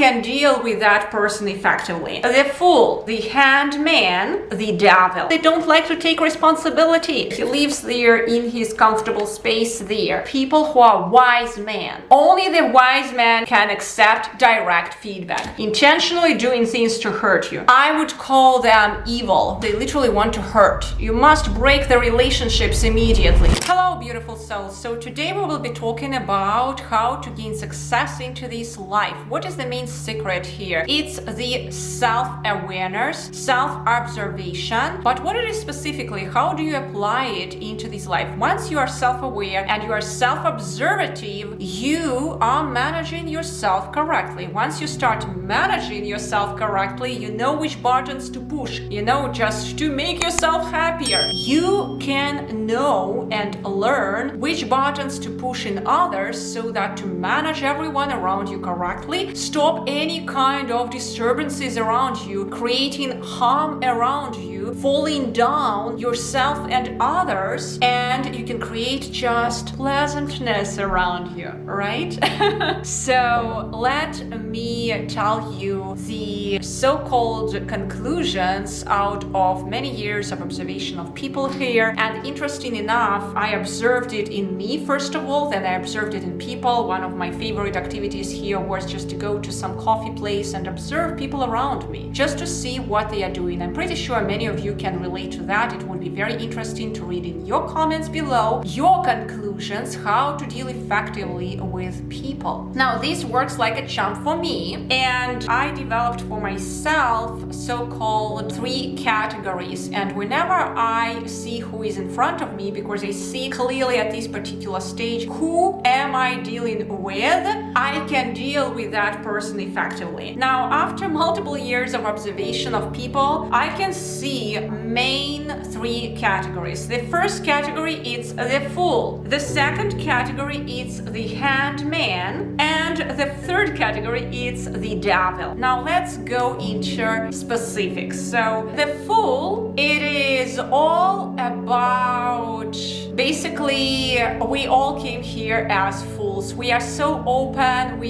can deal with that person effectively. The fool, the hanged man, the devil. They don't like to take responsibility. He lives there in his comfortable space there. People who are wise men. Only the wise man can accept direct feedback. Intentionally doing things to hurt you, I would call them evil. They literally want to hurt. You must break the relationships immediately. Hello, beautiful souls. So today we will be talking about how to gain success into this life. What is the main secret here? It's the self-awareness, self-observation. But what it is specifically, how do you apply it into this life? Once you are self-aware and you are self-observative, you are managing yourself correctly. Once you start managing yourself correctly, you know which buttons to push, you know, just to make yourself happier. You can know and learn which buttons to push in others so that to manage everyone around you correctly, stop any kind of disturbances around you, creating harm around you, falling down yourself and others, and you can create just pleasantness around you, right? So let me tell you the so-called conclusions out of many years of observation of people here. And interesting enough, I observed it in me first of all, then I observed it in people. One of my favorite activities here was just to go to some coffee place and observe people around me, just to see what they are doing. I'm pretty sure many of you can relate to that. It would be very interesting to read in your comments below your conclusions, how to deal effectively with people. Now, this works like a charm for me, and I developed for myself so-called 3 categories. And whenever I see who is in front of me, because I see clearly at this particular stage who am I dealing with, I can deal with that person effectively. Now, after multiple years of observation of people, I can see main 3 categories. The first category is the fool. The second category is the hanged man, and the third category is the devil. Now let's go into specifics. So the fool, it is all about basically we all came here as fools. We are so open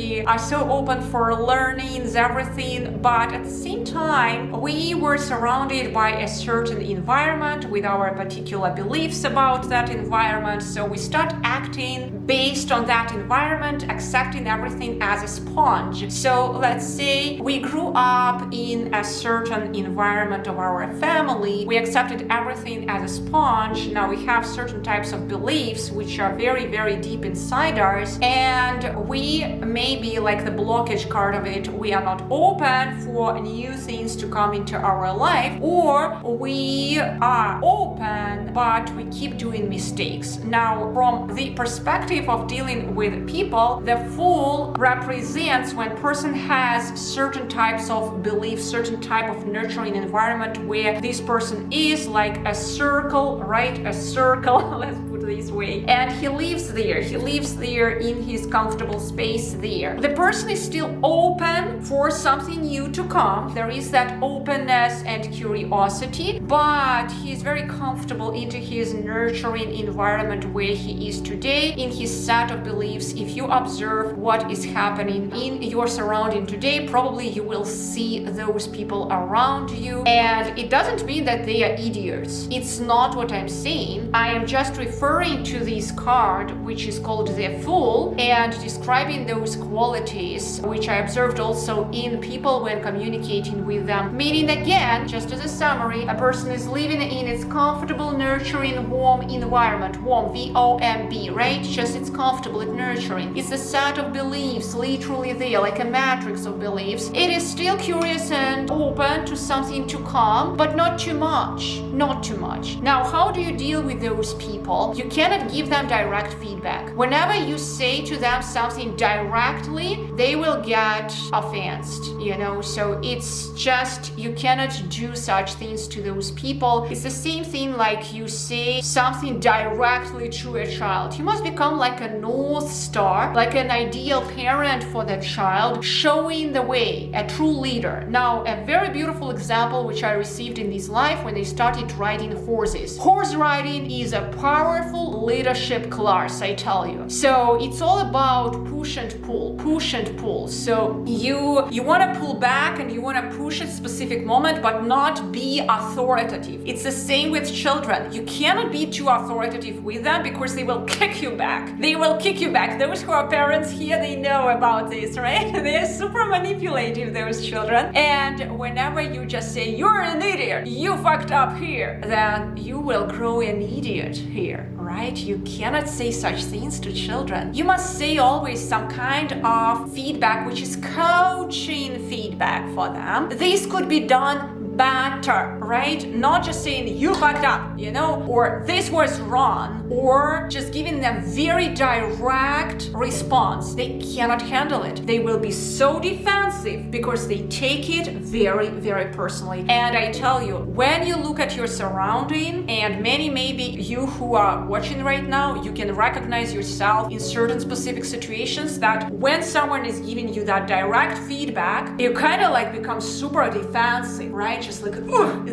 for learnings, everything, but at the same time we were surrounded by a certain environment with our particular beliefs about that environment. So we start acting based on that environment, accepting everything as a sponge. So let's say we grew up in a certain environment of our family. We accepted everything as a sponge. Now we have certain types of beliefs which are very, very deep inside us, and we maybe like the blockage card of it, we are not open for new things to come into our life, or we are open but we keep doing mistakes. Now, from the perspective of dealing with people, the fool represents when person has certain types of beliefs, certain type of nurturing environment where this person is like a circle, right? A circle, let's put it this way. And he lives there. He lives there in his comfortable space there. The person is still open for something new to come. There is that openness and curiosity, but he's very comfortable into his nurturing environment where he is today, in his set of beliefs. If you observe what is happening in your surrounding today, probably you will see those people around you. And it doesn't mean that they are idiots. It's not what I'm saying. I am just referring to this card, which is called the Fool, and describing those qualities, which I observed also in people when communicating with them. Meaning, again, just as a summary, a person is living in its comfortable, nurturing, warm environment. Warm, V-O-M-B, right? Just it's comfortable, it's nurturing. It's a set of beliefs, literally there, like a matrix of beliefs. It is still curious and open to something to come, but not too much. Not too much. Now, how do you deal with those people? You cannot give them direct feedback. Whenever you say to them something directly, they will get offended, you know? So it's just, you cannot do such things to those people. It's the same thing like you say something directly to a child. You must become like a North Star, like an ideal parent for that child, showing the way, a true leader. Now, a very beautiful example which I received in this life when I started riding horses. Horse riding is a powerful powerful leadership class, I tell you. So it's all about push and pull, push and pull. So you want to pull back and you want to push at a specific moment, but not be authoritative. It's the same with children. You cannot be too authoritative with them because they will kick you back. They will kick you back. Those who are parents here, they know about this, right? They're super manipulative, those children. And whenever you just say, you're an idiot, you fucked up here, then you will grow an idiot here, right? You cannot say such things to children. You must say always some kind of feedback, which is coaching feedback for them. This could be done better, right? Not just saying you fucked up, or this was wrong, or just giving them very direct response. They cannot handle it. They will be so defensive because they take it very, very personally. And I tell you, when you look at your surrounding, and maybe you who are watching right now, you can recognize yourself in certain specific situations that when someone is giving you that direct feedback, you kind of like become super defensive, right? Just like,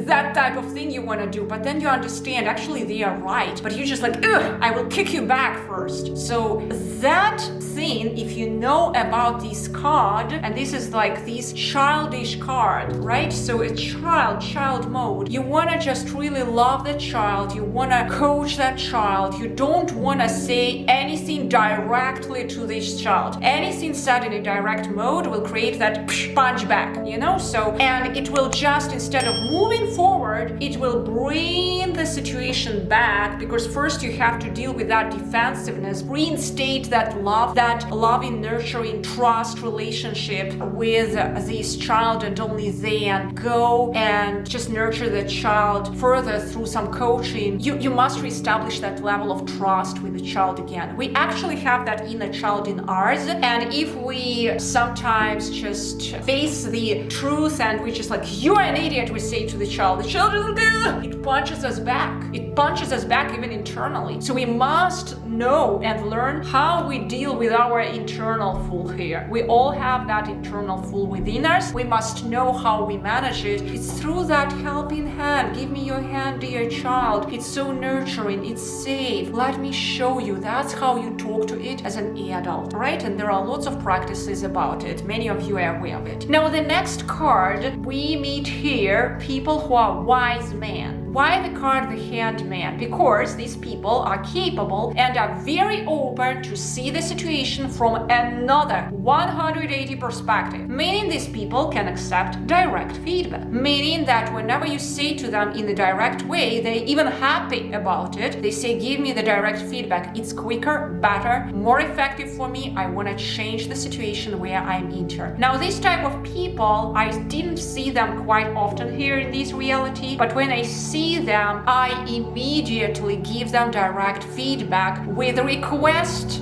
that type of thing you want to do, but then you understand actually they are right, but you just like, I will kick you back first. So that thing, if you know about this card, and this is like this childish card, right? So a child mode, you want to just really love the child, you want to coach that child, you don't want to say anything directly to this child. Anything said in a direct mode will create that punch back, so, and it will just, instead of moving forward, it will bring the situation back, because first you have to deal with that defensiveness, reinstate that love, that loving, nurturing, trust relationship with this child, and only then go and just nurture the child further through some coaching. You must reestablish that level of trust with the child again. We actually have that inner child in ours, and if we sometimes just face the truth and we just like, you're an idiot, we say to the child is like, it punches us back. It punches us back even internally. So we must know and learn how we deal with our internal fool here. We all have that internal fool within us. We must know how we manage it. It's through that helping hand. Give me your hand, dear child. It's so nurturing. It's safe. Let me show you. That's how you talk to it as an adult, right? And there are lots of practices about it. Many of you are aware of it. Now, the next card, we meet here people who are wise men. Why the card the Hanged Man? Because these people are capable and are very open to see the situation from another 180 perspective. Meaning these people can accept direct feedback. Meaning that whenever you say to them in a direct way, they're even happy about it. They say, give me the direct feedback. It's quicker, better, more effective for me. I want to change the situation where I'm in. Now, this type of people, I didn't see them quite often here in this reality, but when I see them, I immediately give them direct feedback with request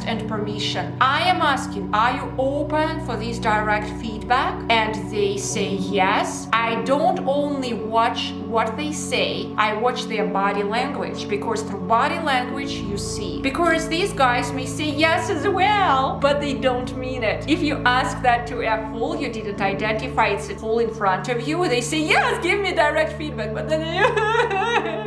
and permission. I am asking, are you open for this direct feedback? And they say yes. I don't only watch what they say, I watch their body language, because through body language you see. Because these guys may say yes as well, but they don't mean it. If you ask that to a fool, you didn't identify it's a fool in front of you, they say yes, give me direct feedback, but then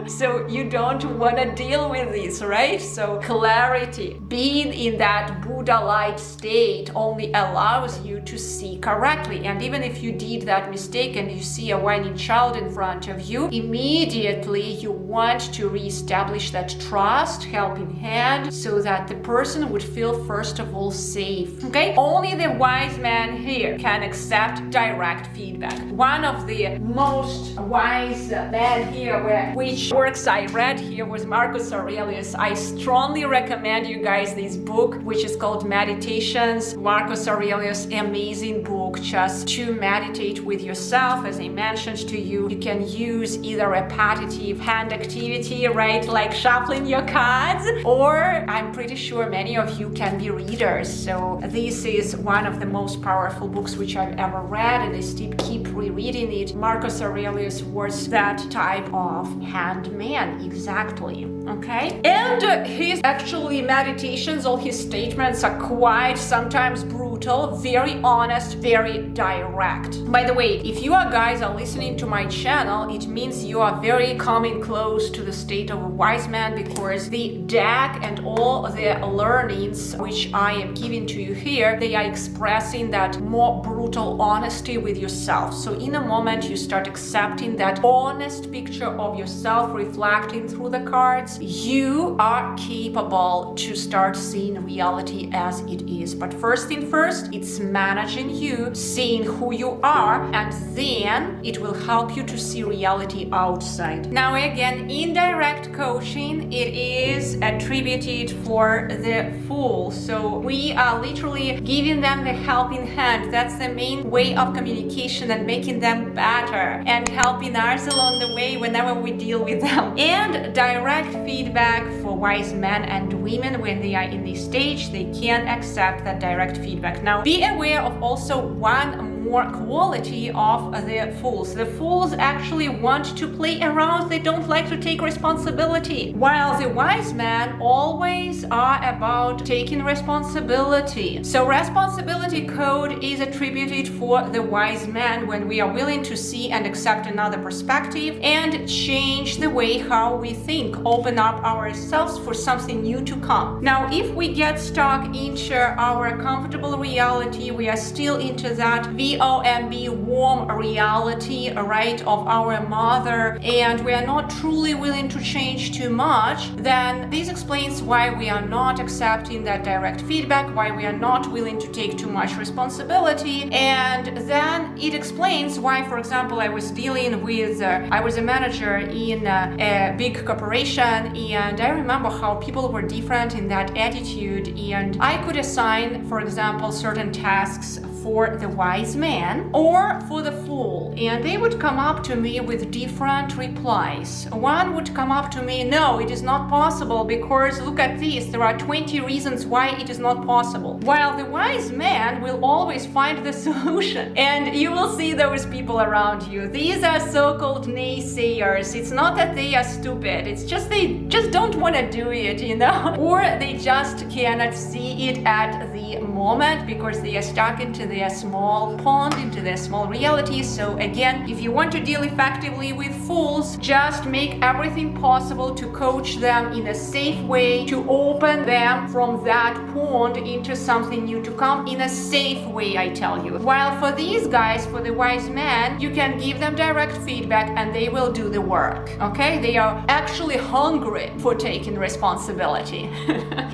so you don't want to deal with this, right? So clarity, being in that Buddha-like state only allows you to see correctly. And even if you did that mistake and you see a whining child in front of you, immediately you want to reestablish that trust, helping hand, so that the person would feel first of all safe. Okay? Only the wise man here can accept direct feedback. One of the most wise men here, which works I read here, was Marcus Aurelius. I strongly recommend you guys this book, which is called Meditations. Marcus Aurelius, amazing book just to meditate with yourself. As I mentioned to you, you can use either repetitive hand activity, right, like shuffling your cards, or I'm pretty sure many of you can be readers. So this is one of the most powerful books which I've ever read, and I still keep rereading it. Marcus Aurelius was that type of hand man, exactly. Okay, and his actually meditations, all his statements are quite sometimes brutal. brutal, very honest, very direct. By the way, if you guys are listening to my channel, it means you are very coming close to the state of a wise man, because the deck and all the learnings which I am giving to you here, they are expressing that more brutal honesty with yourself. So in a moment you start accepting that honest picture of yourself reflecting through the cards, you are capable to start seeing reality as it is. But first thing first, it's managing you, seeing who you are, and then it will help you to see reality outside. Now again, indirect coaching, it is attributed for the Fool. So we are literally giving them the helping hand. That's the main way of communication, and making them better and helping us along the way whenever we deal with them. And direct feedback for wise men and women, when they are in this stage, they can accept that direct feedback. Now be aware of also one more quality of the Fools. The Fools actually want to play around. They don't like to take responsibility, while the wise men always are about taking responsibility. So responsibility code is attributed for the wise man when we are willing to see and accept another perspective and change the way how we think, open up ourselves for something new to come. Now if we get stuck into our comfortable reality, we are still into that VOMB, warm reality, right, of our mother, and we are not truly willing to change too much, then this explains why we are not accepting that direct feedback, why we are not willing to take too much responsibility. And then it explains why, for example, I was dealing with, I was a manager in a big corporation, and I remember how people were different in that attitude, and I could assign, for example, certain tasks for the wise man or for the Fool, and they would come up to me with different replies. One would come up to me, no, it is not possible, because look at this, there are 20 reasons why it is not possible. While the wise man will always find the solution. And you will see those people around you. These are so-called naysayers. It's not that they are stupid, it's just they just don't want to do it, you know, or they just cannot see it at the moment because they are stuck into their small pond, into their small reality. So again, if you want to deal effectively with Fools, just make everything possible to coach them in a safe way, to open them from that pond into something new to come in a safe way, I tell you. While for these guys, for the wise man, you can give them direct feedback and they will do the work, okay? They are actually hungry for taking responsibility.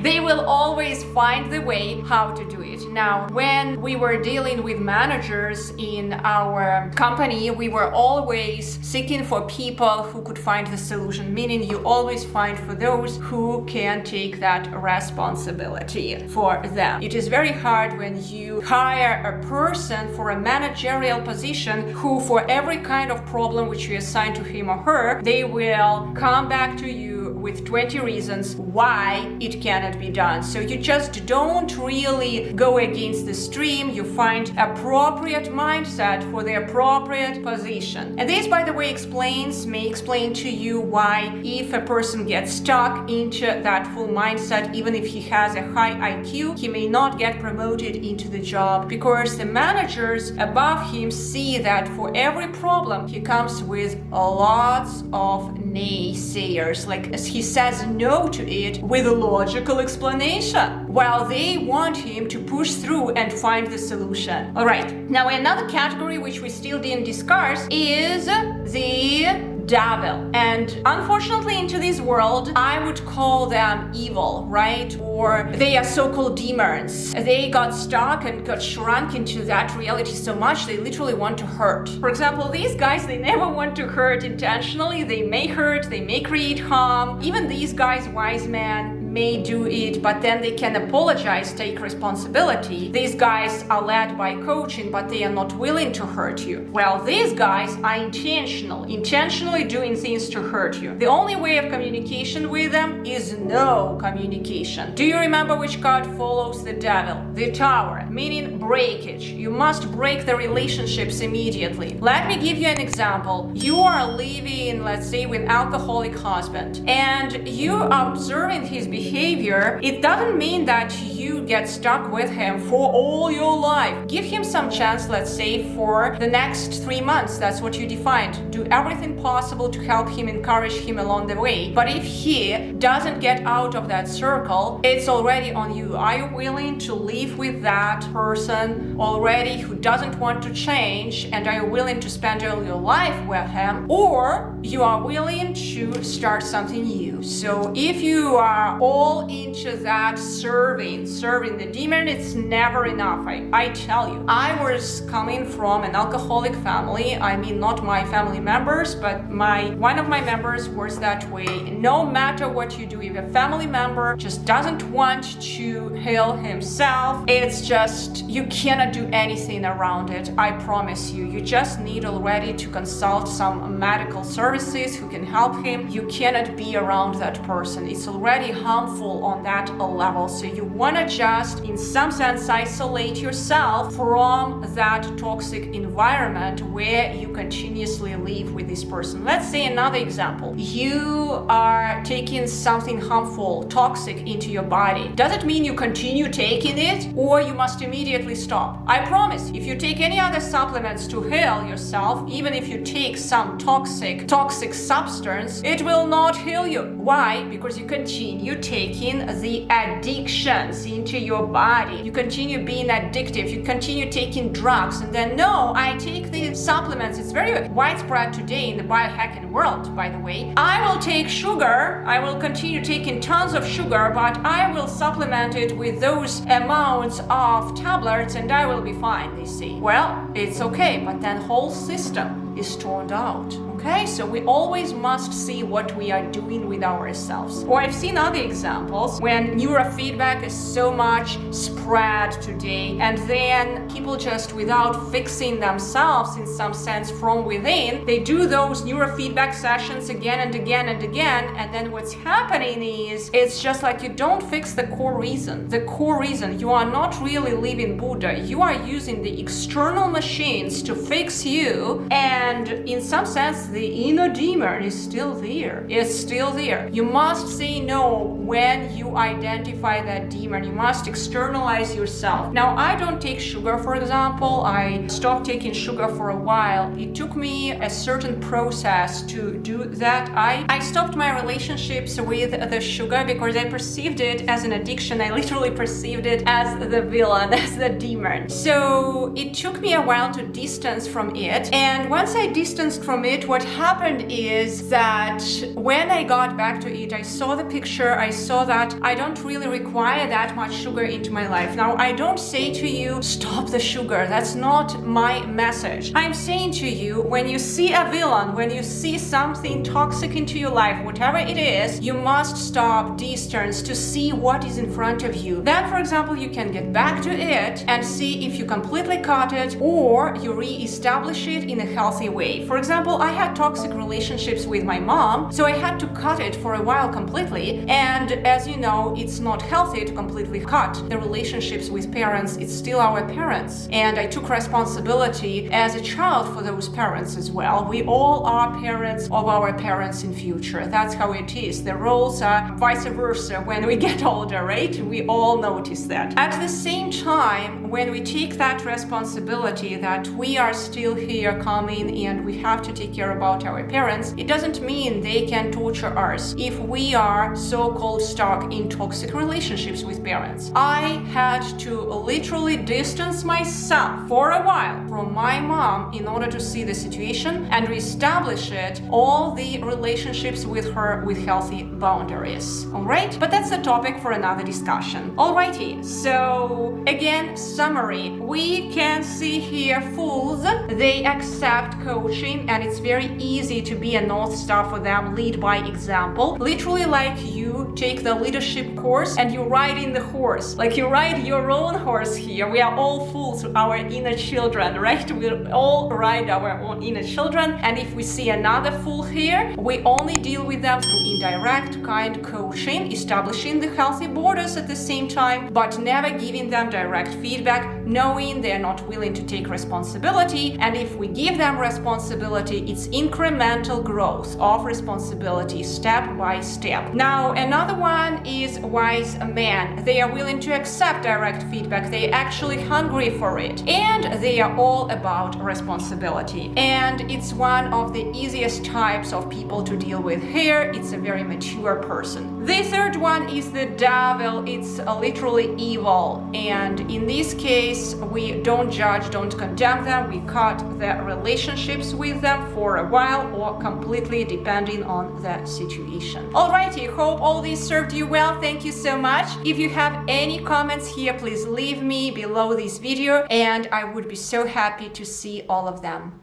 They will always find the way how to do it. Now, when we were dealing with managers in our company, we were always seeking for people who could find the solution, meaning you always find for those who can take that responsibility for them. It is very hard when you hire a person for a managerial position who, for every kind of problem which you assign to him or her, they will come back to you with 20 reasons why it cannot be done. So you just don't really go against the stream. You find appropriate mindset for the appropriate position. And this, by the way, may explain to you why if a person gets stuck into that full mindset, even if he has a high IQ, he may not get promoted into the job, because the managers above him see that for every problem he comes with lots of naysayers, like he says no to it with a logical explanation, while they want him to push through and find the solution. All right, now another category which we still didn't discuss is the devil. And unfortunately, into this world, I would call them evil, right? Or they are so-called demons. They got stuck and got shrunk into that reality so much they literally want to hurt. For example, these guys, they never want to hurt intentionally. They may hurt, they may create harm. Even these guys, wise men, may do it, but then they can apologize, take responsibility. These guys are led by coaching, but they are not willing to hurt you. Well, these guys are intentionally doing things to hurt you. The only way of communication with them is no communication. Do you remember which card follows the devil? The Tower, meaning breakage. You must break the relationships immediately. Let me give you an example. You are living, let's say, with an alcoholic husband, and you are observing his behavior. It doesn't mean that you you get stuck with him for all your life. Give him some chance, let's say, for the next 3 months. That's what you defined. Do everything possible to help him, encourage him along the way. But if he doesn't get out of that circle, it's already on you. Are you willing to live with that person already who doesn't want to change, and are you willing to spend all your life with him, or you are willing to start something new? So if you are all into that serving the demon, it's never enough. I tell you, I was coming from an alcoholic family. I mean, not my family members, but one of my members was that way. No matter what you do, if a family member just doesn't want to heal himself, it's just, you cannot do anything around it. I promise you. You just need already to consult some medical services who can help him. You cannot be around that person. It's already harmful on that level. So you want to just, in some sense, isolate yourself from that toxic environment where you continuously live with this person. Let's say another example. You are taking something harmful, toxic into your body. Does it mean you continue taking it, or you must immediately stop? I promise, if you take any other supplements to heal yourself, even if you take some toxic substance, it will not heal you. Why? Because you continue taking the addictions into your body. You continue being addictive. You continue taking drugs, and then, no, I take these supplements. It's very widespread today in the biohacking world, by the way. I will take sugar. I will continue taking tons of sugar, but I will supplement it with those amounts of tablets and I will be fine, they say. Well, it's okay, but then whole system is torn out. Okay, so we always must see what we are doing with ourselves. Or I've seen other examples when neurofeedback is so much spread today, and then people just, without fixing themselves in some sense from within, they do those neurofeedback sessions again and again and again, and then what's happening is, it's just like you don't fix the core reason. The core reason, you are not really living Buddha. You are using the external machines to fix you, and in some sense, the inner demon is still there. It's still there. You must say no when you identify that demon. You must externalize yourself. Now, I don't take sugar, for example. I stopped taking sugar for a while. It took me a certain process to do that. I stopped my relationships with the sugar because I perceived it as an addiction. I literally perceived it as the villain, as the demon. So it took me a while to distance from it. And once I distanced from it, what happened is that when I got back to it, I saw the picture. I saw that I don't really require that much sugar into my life. Now, I don't say to you, stop the sugar. That's not my message. I'm saying to you, when you see a villain, when you see something toxic into your life, whatever it is, you must stop, distance to see what is in front of you. Then, for example, you can get back to it and see if you completely cut it or you re-establish it in a healthy way. For example, I had toxic relationships with my mom, so I had to cut it for a while completely. And as you know, it's not healthy to completely cut the relationships with parents. It's still our parents. And I took responsibility as a child for those parents as well. We all are parents of our parents in future. That's how it is. The roles are vice versa when we get older, right? We all notice that. At the same time, when we take that responsibility that we are still here coming and we have to take care about our parents, it doesn't mean they can torture us if we are so-called stuck in toxic relationships with parents. I had to literally distance myself for a while from my mom in order to see the situation and reestablish it, all the relationships with her with healthy boundaries. Alright? But that's a topic for another discussion. Alrighty, so again, summary. We can see here fools, they accept coaching and it's very easy to be a North Star for them, lead by example. Literally like you take the leadership course and you ride in the horse. Like you ride your own horse here. We are all fools, our inner children, right? We all ride our own inner children. And if we see another fool here, we only deal with them through indirect kind coaching, establishing the healthy borders at the same time, but never giving them direct feedback, knowing they're not willing to take responsibility. And if we give them responsibility, it's incremental growth of responsibility step by step. Now, another one is wise man. They are willing to accept direct feedback. They're actually hungry for it. And they are all about responsibility. And it's one of the easiest types of people to deal with here. It's a very mature person. The third one is the devil. It's literally evil. And in this case, we don't judge, don't condemn them. We cut the relationships with them for a while or completely, depending on the situation. Alrighty, hope all this served you well. Thank you so much. If you have any comments here, please leave me below this video and I would be so happy to see all of them.